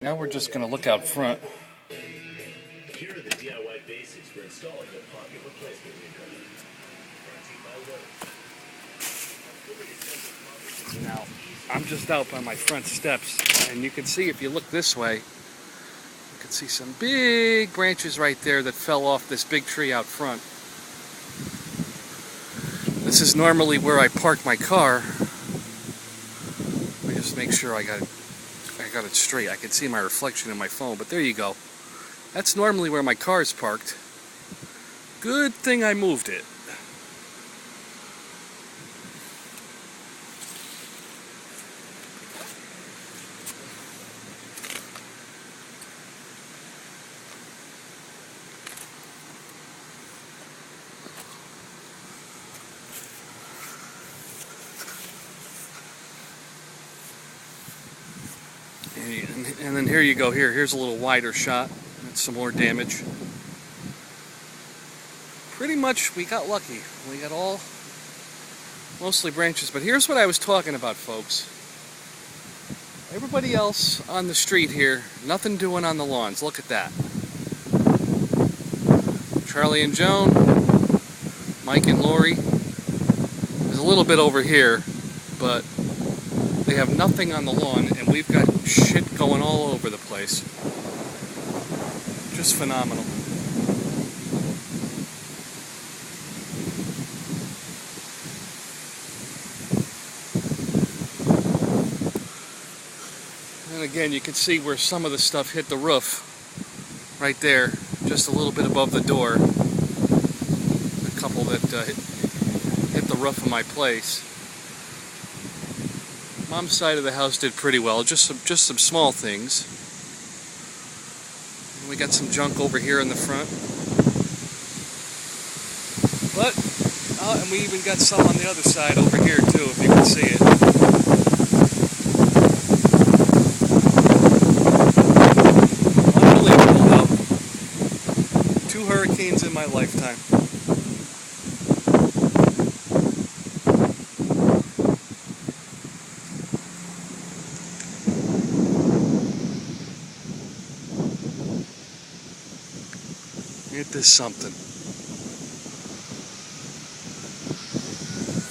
Now we're just going to look out front. Here are the DIY basics for installing the pocket replacement unit. Now, I'm just out by my front steps, and you can see if you look this way, you can see some big branches right there that fell off this big tree out front. This is normally where I park my car. Let me just make sure I got it straight. I can see my reflection in my phone, but there you go. That's normally where my car is parked. Good thing I moved it. And then here you go. Here's a little wider shot. That's some more damage. Pretty much we got lucky. We got all mostly branches. But here's what I was talking about, folks. Everybody else on the street here, nothing doing on the lawns. Look at that. Charlie and Joan, Mike and Lori. There's a little bit over here, but they have nothing on the lawn, and we've got shit going all over the place. Just phenomenal. And again, you can see where some of the stuff hit the roof. Right there, just a little bit above the door. A couple that hit the roof of my place. Mom's side of the house did pretty well, just some small things. And we got some junk over here in the front. But, and we even got some on the other side over here too, if you can see it. Unbelievable though. 2 hurricanes in my lifetime. Ain't this something?